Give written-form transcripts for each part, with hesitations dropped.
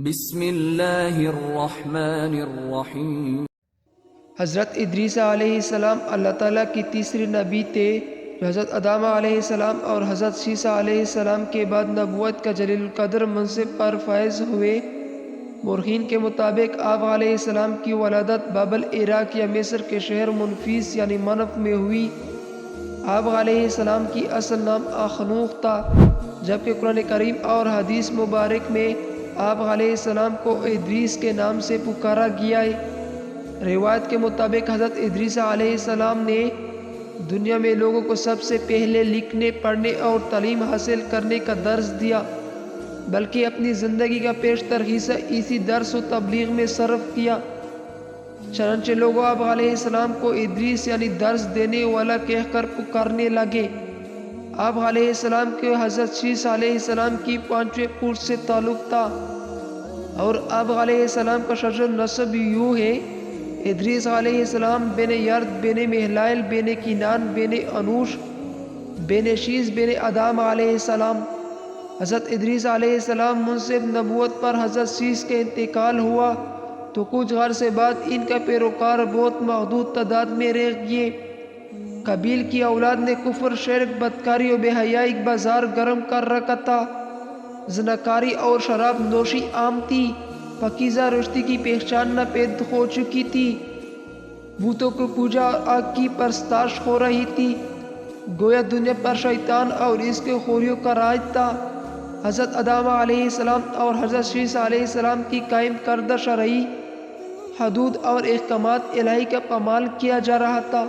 بسم اللہ الرحمن الرحیم۔ حضرت ادریس علیہ السلام اللہ تعالیٰ کی تیسری نبی تھے جو حضرت آدم علیہ السلام اور حضرت عیسیٰ علیہ السلام کے بعد نبوت کا جلیل القدر منصب پر فائز ہوئے۔ مورخین کے مطابق آپ علیہ السلام کی ولادت بابل عراق یا مصر کے شہر منفیس یعنی منف میں ہوئی۔ آپ علیہ السلام کی اصل نام اخنوخ تھا، جبکہ قرآن کریم اور حدیث مبارک میں آپ علیہ السلام کو ادریس کے نام سے پکارا گیا ہے۔ روایت کے مطابق حضرت ادریس علیہ السلام نے دنیا میں لوگوں کو سب سے پہلے لکھنے، پڑھنے اور تعلیم حاصل کرنے کا درس دیا، بلکہ اپنی زندگی کا بیشتر حصہ اسی درس و تبلیغ میں صرف کیا۔ چنانچہ لوگ آپ علیہ السلام کو ادریس یعنی درس دینے والا کہہ کر پکارنے لگے۔ آپ علیہ السلام کے حضرت عیسیٰ علیہ السلام کی پانچویں پوچھ سے تعلق تھا، اور آپ علیہ السلام کا شجر نسب یوں ہے: ادریس علیہ السلام بن یرد بن مہلائل بن کینان بن انوش بن شیز بن آدم علیہ السلام۔ حضرت ادریس علیہ السلام منصب نبوت پر حضرت عیسیٰ کا انتقال ہوا تو کچھ عرصے بعد ان کا پیروکار بہت محدود تعداد میں رہ گئے۔ قبیل کی اولاد نے کفر، شرک، بدکاری و بے حیائی کا بازار گرم کر رکھا تھا۔ زناکاری اور شراب نوشی عام تھی۔ پاکیزہ رشتے کی پہچان ناپید ہو چکی تھی۔ بتوں کی پوجا اور آگ کی پرستش ہو رہی تھی، گویا دنیا پر شیطان اور اس کے خوریوں کا راج تھا۔ حضرت آدم علیہ السلام اور حضرت عیسیٰ علیہ السلام کی قائم کردہ شرعی حدود اور احکامات الہی کا پامال کیا جا رہا تھا،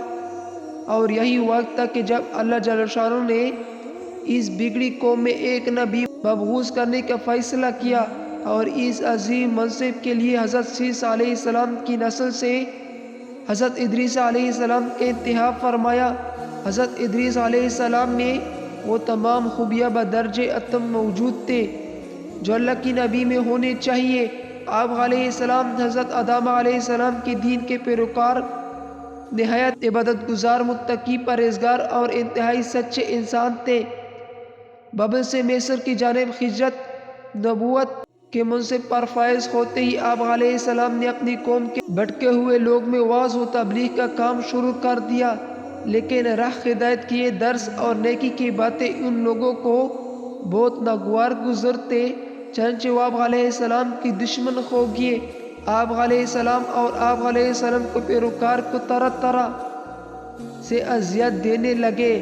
اور یہی وقت تھا کہ جب اللہ جل شانہ نے اس بگڑی قوم میں ایک نبی مبعوث کرنے کا فیصلہ کیا، اور اس عظیم منصب کے لیے حضرت عیسیٰ علیہ السلام کی نسل سے حضرت ادریس علیہ السلام کا انتخاب فرمایا۔ حضرت ادریس علیہ السلام میں وہ تمام خوبیاں بدرجہ اتم موجود تھے جو اللہ کی نبی میں ہونے چاہیے۔ آپ علیہ السلام حضرت آدم علیہ السلام کے دین کے پیروکار، نہایت عبادت گزار، متقی، پرہیزگار اور انتہائی سچے انسان تھے۔ بابل سے مصر کی جانب ہجرت، نبوت کے منصب پر فائز ہوتے ہی آپ علیہ السلام نے اپنی قوم کے بھٹکے ہوئے لوگ میں وعظ و تبلیغ کا کام شروع کر دیا، لیکن راہ ہدایت کی درس اور نیکی کی باتیں ان لوگوں کو بہت ناگوار گزرتے، چنانچہ وہ آپ علیہ السلام کی دشمن ہو گئے۔ آپ علیہ السلام اور آپ علیہ السلام کو پیروکار کو طرح طرح سے اذیت دینے لگے،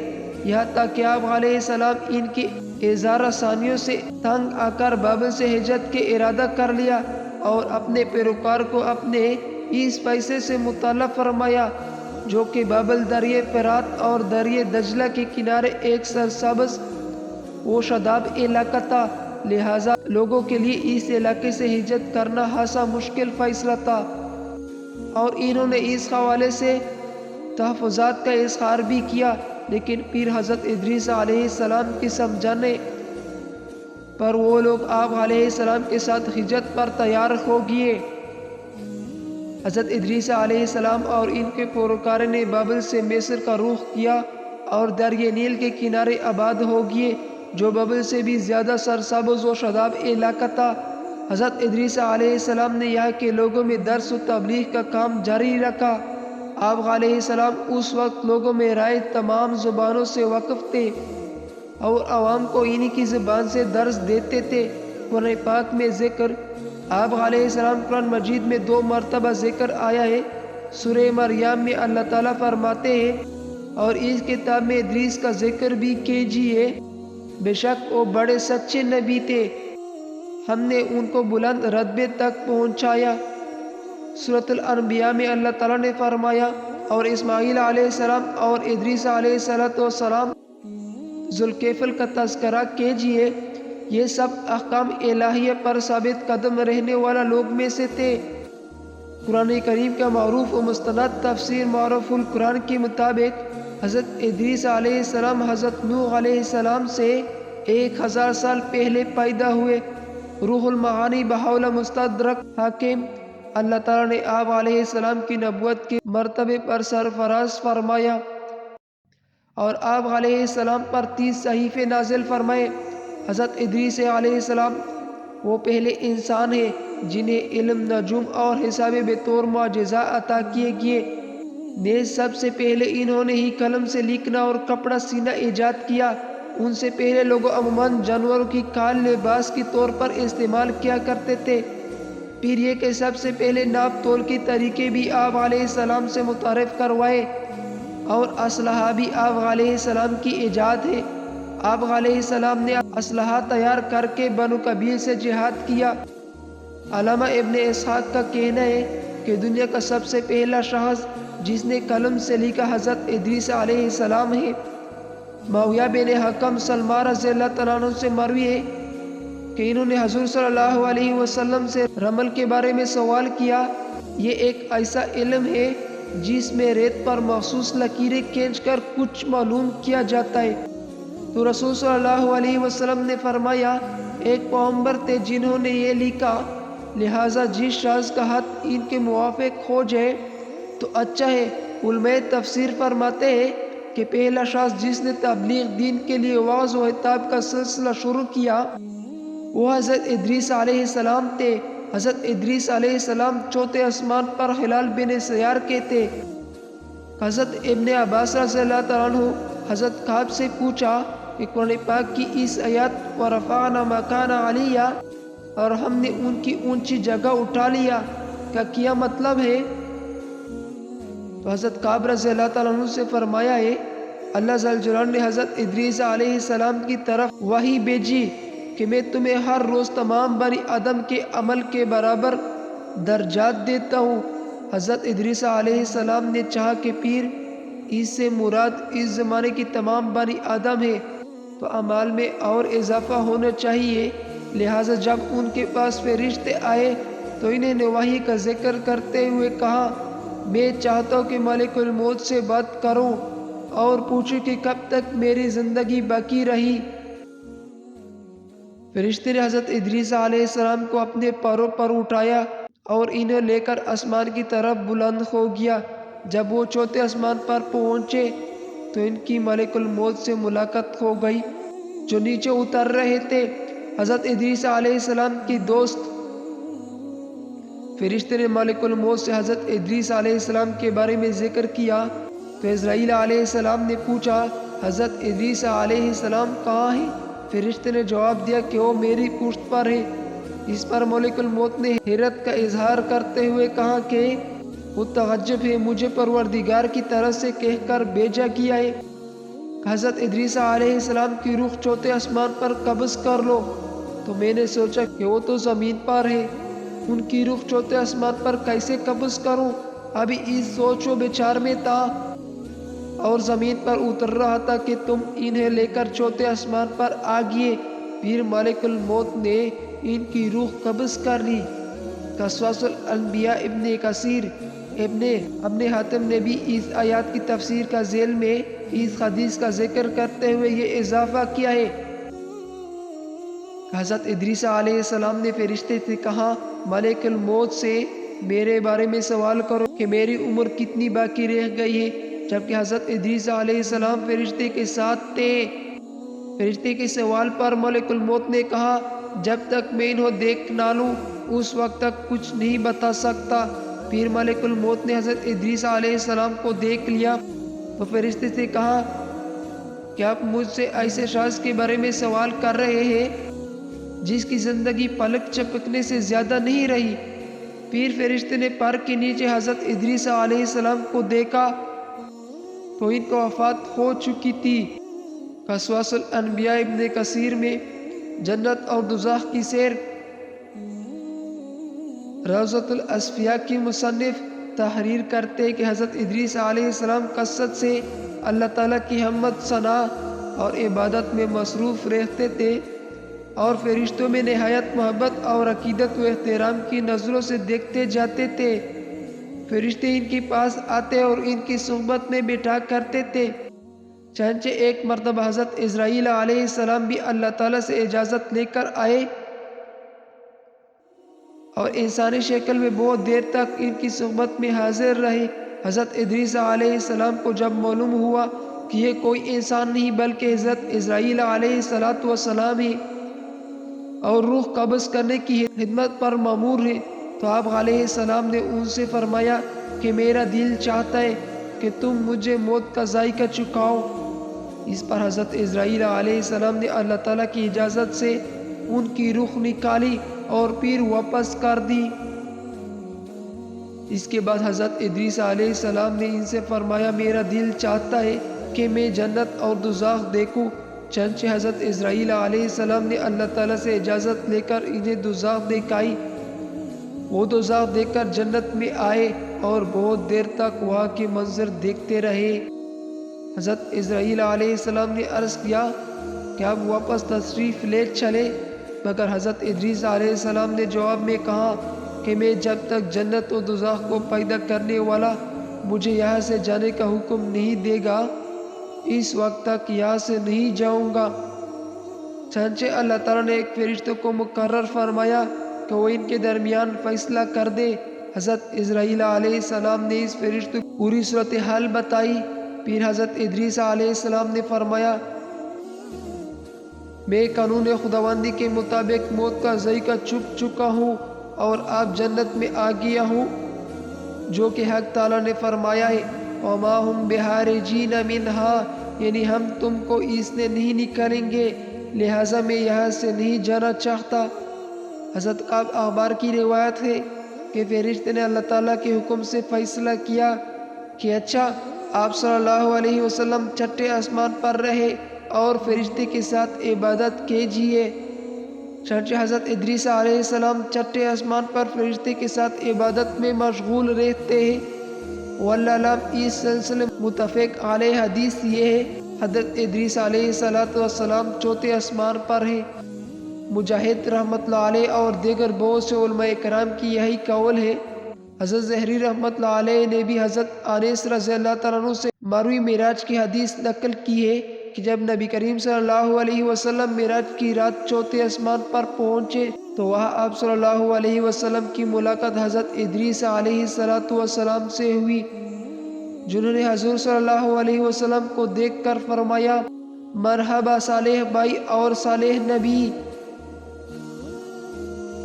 یہاں تک کہ آپ علیہ السلام ان کی اظہار ثانیوں سے تنگ آ کر بابل سے ہجرت کے ارادہ کر لیا، اور اپنے پیروکار کو اپنے اس فیصلے سے مطلع فرمایا، جو کہ بابل دریائے فرات اور دریائے دجلہ کے کنارے ایک سرسبز و شاداب علاقہ تھا، لہٰذا لوگوں کے لیے اس علاقے سے ہجرت کرنا خاصا مشکل فیصلہ تھا، اور انہوں نے اس حوالے سے تحفظات کا اظہار بھی کیا۔ لیکن پھر حضرت ادریس علیہ السلام کی سمجھانے پر وہ لوگ آپ علیہ السلام کے ساتھ ہجرت پر تیار ہو گئے۔ حضرت ادریس علیہ السلام اور ان کے پیروکار نے بابل سے مصر کا رخ کیا اور دریائے نیل کے کنارے آباد ہو گئے، جو بابل سے بھی زیادہ سرسبز و شاداب علاقہ تھا۔ حضرت ادریس علیہ السلام نے یہاں کے لوگوں میں درس و تبلیغ کا کام جاری رکھا۔ آپ علیہ السلام اس وقت لوگوں میں رائج تمام زبانوں سے واقف تھے اور عوام کو انہی کی زبان سے درس دیتے تھے۔ قرآن پاک میں ذکر آپ علیہ السلام قرآن مجید میں 2 مرتبہ ذکر آیا ہے۔ سورہ مریم میں اللہ تعالیٰ فرماتے ہیں، اور اس کتاب میں ادریس کا ذکر بھی کیجیے، بے شک وہ بڑے سچے نبی تھے، ہم نے ان کو بلند رتبے تک پہنچایا۔ سورۃ الانبیاء میں اللہ تعالیٰ نے فرمایا، اور اسماعیل علیہ السلام اور ادریس علیہ السلام ذوالکفل کا تذکرہ کیجیے، یہ سب احکام الہیہ پر ثابت قدم رہنے والا لوگ میں سے تھے۔ قرآن کریم کا معروف و مستند تفسیر معروف القرآن کے مطابق حضرت ادریس علیہ السلام حضرت نوح علیہ السلام سے 1000 سال پہلے پیدا ہوئے۔ روح المعانی بحول مستدرک حاکم، اللہ تعالیٰ نے آپ علیہ السلام کی نبوت کے مرتبے پر سرفراز فرمایا اور آپ علیہ السلام پر 30 صحیفے نازل فرمائے۔ حضرت ادریس علیہ السلام وہ پہلے انسان ہے جنہیں علم، نجوم اور حساب بطور معجزہ عطا کیے گئے، نیز سب سے پہلے انہوں نے ہی قلم سے لکھنا اور کپڑا سینا ایجاد کیا۔ ان سے پہلے لوگ عموماً جانوروں کی کھال لباس کے طور پر استعمال کیا کرتے تھے۔ پھر یہ کہ سب سے پہلے ناپ تول کے طریقے بھی آپ علیہ السلام سے متعارف کروائے، اور اسلحہ بھی آپ علیہ السلام کی ایجاد ہے۔ آپ علیہ السلام نے اسلحہ تیار کر کے بنو قبیل سے جہاد کیا۔ علامہ ابن اسحاق کا کہنا ہے کہ دنیا کا سب سے پہلا شخص جس نے قلم سے لکھا حضرت ادریس علیہ السلام ہے۔ معاویہ بن حکم سلمہ رضی اللہ تعالیٰ عنہ سے مروی ہے کہ انہوں نے حضور صلی اللہ علیہ وسلم سے رمل کے بارے میں سوال کیا۔ یہ ایک ایسا علم ہے جس میں ریت پر مخصوص لکیریں کھینچ کر کچھ معلوم کیا جاتا ہے۔ تو رسول صلی اللہ علیہ وسلم نے فرمایا، ایک پیغمبر تھے جنہوں نے یہ لکھا، لہٰذا جس شخص کا ہاتھ ان کے موافق ہو جائے تو اچھا ہے۔ علماء تفسیر فرماتے ہیں کہ پہلا شخص جس نے تبلیغ دین کے لیے وعظ و خطاب کا سلسلہ شروع کیا وہ حضرت ادریس علیہ السلام تھے۔ حضرت ادریس علیہ السلام چوتھے آسمان پر ہلال بن سیار کے تھے۔ حضرت ابن عباس رضی اللہ تعالیٰ عنہ حضرت کعب سے پوچھا کہ قرآن پاک کی اس آیات وَرَفَعْنَا مَكَانَ عَلِيًّا، اور ہم نے ان کی اونچی جگہ اٹھا لیا، کا کیا مطلب ہے؟ تو حضرت کعب رضی اللہ تعالیٰ عنہ سے فرمایا ہے، اللہ ذل جلالہ نے حضرت ادریس علیہ السلام کی طرف وحی بھیجی کہ میں تمہیں ہر روز تمام بنی آدم کے عمل کے برابر درجات دیتا ہوں۔ حضرت ادریس علیہ السلام نے چاہا کہ پھر اس سے مراد اس زمانے کی تمام بنی آدم ہے تو اعمال میں اور اضافہ ہونا چاہیے، لہٰذا جب ان کے پاس فرشتے آئے تو انہیں نے وحی کا ذکر کرتے ہوئے کہا، میں چاہتا ہوں کہ ملک الموت سے بات کروں اور پوچھوں کہ کب تک میری زندگی باقی رہی۔ فرشتے نے حضرت ادریس علیہ السلام کو اپنے پروں پر اٹھایا اور انہیں لے کر آسمان کی طرف بلند ہو گیا۔ جب وہ چوتھے آسمان پر پہنچے تو ان کی ملک الموت سے ملاقات ہو گئی جو نیچے اتر رہے تھے۔ حضرت ادریس علیہ السلام کی دوست فرشتے نے ملک الموت سے حضرت ادریس علیہ السلام کے بارے میں ذکر کیا تو اسرائیل علیہ السلام نے پوچھا، حضرت ادریس علیہ السلام کہاں ہیں؟ فرشتے نے جواب دیا کہ وہ میری پشت پر ہے۔ اس پر ملک الموت نے حیرت کا اظہار کرتے ہوئے کہا کہ وہ تعجب ہے، مجھے پروردگار کی طرف سے کہہ کر بھیجا گیا ہے حضرت ادریس علیہ السلام کی روح چوتھے آسمان پر قبض کر لو۔ تو میں نے سوچا کہ وہ تو زمین پر ہے، ان کی روح چوتھے آسمان پر کیسے قبض کروں؟ ابھی اس سوچ و بچار میں تھا اور زمین پر اتر رہا تھا کہ تم انہیں لے کر چوتھے آسمان پر آ گئے۔ پھر ملک الموت نے ان کی روح قبض کر لی۔ قصص الانبیاء ابن کثیر ابن حاتم نے بھی اس آیات کی تفسیر کا ذیل میں اس حدیث کا ذکر کرتے ہوئے یہ اضافہ کیا ہے۔ حضرت ادریس علیہ السلام نے فرشتے سے کہا، ملک الموت سے میرے بارے میں سوال کرو کہ میری عمر کتنی باقی رہ گئی ہے، جبکہ حضرت ادریس علیہ السلام فرشتے کے ساتھ تھے۔ فرشتے کے سوال پر ملک الموت نے کہا، جب تک میں انہیں دیکھ نہ لوں اس وقت تک کچھ نہیں بتا سکتا۔ پھر ملک الموت نے حضرت ادریس علیہ السلام کو دیکھ لیا تو فرشتے سے کہا، کیا آپ مجھ سے ایسے شخص کے بارے میں سوال کر رہے ہیں جس کی زندگی پلک چپکنے سے زیادہ نہیں رہی؟ پھر فرشتے نے پر کے نیچے حضرت ادریس علیہ السلام کو دیکھا تو ان کو وفات ہو چکی تھی۔ قصص الانبیاء ابن کثیر میں جنت اور دوزخ کی سیر، روضۃ الاصفیاء کی مصنف تحریر کرتے کہ حضرت ادریس علیہ السلام کثرت سے اللہ تعالیٰ کی حمد ثنا اور عبادت میں مصروف رہتے تھے اور فرشتوں میں نہایت محبت اور عقیدت و احترام کی نظروں سے دیکھتے جاتے تھے۔ فرشتے ان کے پاس آتے اور ان کی صحبت میں بیٹھا کرتے تھے۔ چنانچہ ایک مرتبہ حضرت اسرائیل علیہ السلام بھی اللہ تعالیٰ سے اجازت لے کر آئے اور انسانی شکل میں بہت دیر تک ان کی صحبت میں حاضر رہے۔ حضرت ادریس علیہ السلام کو جب معلوم ہوا کہ یہ کوئی انسان نہیں بلکہ حضرت اسرائیل علیہ السلام ہے اور روح قبض کرنے کی خدمت پر مامور ہیں۔ تو آپ علیہ السلام نے ان سے فرمایا کہ میرا دل چاہتا ہے کہ تم مجھے موت کا ذائقہ چکھاؤ۔ اس پر حضرت عزرائیل علیہ السلام نے اللہ تعالیٰ کی اجازت سے ان کی روح نکالی اور پھر واپس کر دی۔ اس کے بعد حضرت ادریس علیہ السلام نے ان سے فرمایا میرا دل چاہتا ہے کہ میں جنت اور دوزخ دیکھوں۔ چنانچہ حضرت عزرائیل علیہ السلام نے اللہ تعالیٰ سے اجازت لے کر انہیں دوزخ دکھائی۔ وہ دوزخ دیکھ کر جنت میں آئے اور بہت دیر تک وہاں کے منظر دیکھتے رہے۔ حضرت عزرائیل علیہ السلام نے عرض کیا کہ اب واپس تشریف لے چلے، مگر حضرت ادریس علیہ السلام نے جواب میں کہا کہ میں جب تک جنت و دوزخ کو پیدا کرنے والا مجھے یہاں سے جانے کا حکم نہیں دے گا، اس وقت تک یہاں سے نہیں جاؤں گا۔ چنانچہ اللہ تعالیٰ نے ایک فرشتے کو مقرر فرمایا کہ وہ ان کے درمیان فیصلہ کر دے۔ حضرت عزرائیل علیہ السلام نے اس فرشتے کو پوری صورتحال بتائی۔ پھر حضرت ادریس علیہ السلام نے فرمایا میں قانون خداوندی کے مطابق موت کا ذائقہ چکھ چکا ہوں اور آپ جنت میں آ گیا ہوں، جو کہ حق تعالیٰ نے فرمایا ہے وَمَا هُمْ بِخَارِجِينَ مِنْهَا، یعنی ہم تم کو اس نے نہیں نکالیں گے، لہٰذا میں یہاں سے نہیں جانا چاہتا۔ حضرت کعب اخبار کی روایت ہے کہ فرشتے نے اللہ تعالیٰ کے حکم سے فیصلہ کیا کہ اچھا آپ صلی اللہ علیہ وسلم چھٹے آسمان پر رہے اور فرشتے کے ساتھ عبادت کیجیے۔ چنانچہ حضرت ادریس علیہ السلام چھٹے آسمان پر فرشتے کے ساتھ عبادت میں مشغول رہتے ہیں۔ واللہ علم، اس سلسلے متفق علیہ حدیث یہ ہے حضرت ادریس علیہ السلام چوتھے آسمان پر ہیں۔ مجاہد رحمۃ اللہ علیہ اور دیگر بہت سے علماء کرام کی یہی قول ہے۔ حضرت زہری رحمۃ اللہ علیہ نے بھی حضرت انس رضی اللہ تعالیٰ عنہ سے مروی معراج کی حدیث نقل کی ہے کہ جب نبی کریم صلی اللہ علیہ وسلم معراج کی رات چوتھے آسمان پر پہنچے تو وہاں آپ صلی اللہ علیہ وسلم کی ملاقات حضرت ادریس علیہ السلام سے ہوئی، جنہوں نے حضور صلی اللہ علیہ وسلم کو دیکھ کر فرمایا مرحبا صالح بھائی اور صالح نبی۔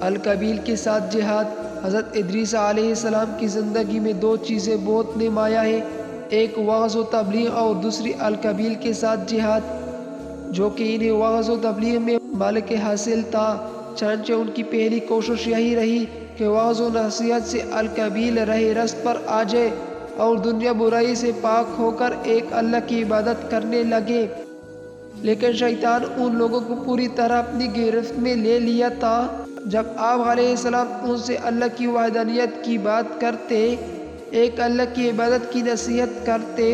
القبیل کے ساتھ جہاد۔ حضرت ادریس علیہ السلام کی زندگی میں دو چیزیں بہت نمایاں ہیں، ایک وعظ و تبلیغ اور دوسری القبیل کے ساتھ جہاد، جو کہ انہیں وعظ و تبلیغ میں مالک حاصل تھا۔ چنانچہ ان کی پہلی کوشش یہی رہی کہ وعظ و نصیحت سے القبیل راہ راست پر آ جائے اور دنیا برائی سے پاک ہو کر ایک اللہ کی عبادت کرنے لگے۔ لیکن شیطان ان لوگوں کو پوری طرح اپنی گرفت میں لے لیا تھا۔ جب آپ علیہ السلام ان سے اللہ کی وحدانیت کی بات کرتے، ایک اللہ کی عبادت کی نصیحت کرتے،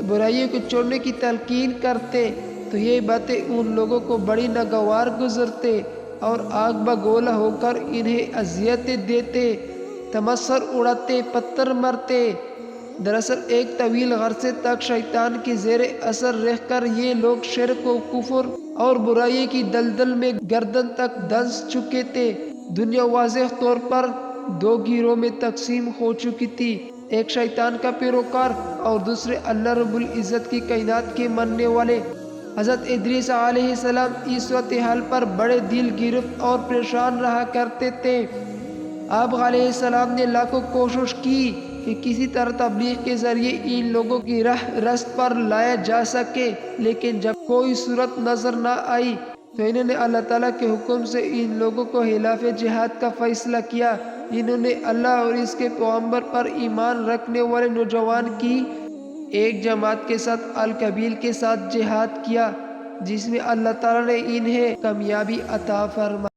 برائیوں کو چھوڑنے کی تلقین کرتے، تو یہ باتیں ان لوگوں کو بڑی ناگوار گزرتے اور آگ بگولا ہو کر انہیں اذیتیں دیتے، تمسخر اڑاتے، پتھر مارتے۔ دراصل ایک طویل عرصے تک شیطان کے زیر اثر رہ کر یہ لوگ شرک و کفر اور برائی کی دلدل میں گردن تک دھنس چکے تھے۔ دنیا واضح طور پر دو گروہوں میں تقسیم ہو چکی تھی، ایک شیطان کا پیروکار اور دوسرے اللہ رب العزت کی کائنات کے ماننے والے۔ حضرت ادریس علیہ السلام اس صورتحال پر بڑے دل گرفت اور پریشان رہا کرتے تھے۔ آپ علیہ السلام نے لاکھوں کوشش کی کہ کسی طرح تبلیغ کے ذریعے ان لوگوں کی راہ راست پر لایا جا سکے، لیکن جب کوئی صورت نظر نہ آئی تو انہوں نے اللہ تعالیٰ کے حکم سے ان لوگوں کو خلاف جہاد کا فیصلہ کیا۔ انہوں نے اللہ اور اس کے پیغمبر پر ایمان رکھنے والے نوجوان کی ایک جماعت کے ساتھ القبیل کے ساتھ جہاد کیا، جس میں اللہ تعالیٰ نے انہیں کامیابی عطا فرمائی۔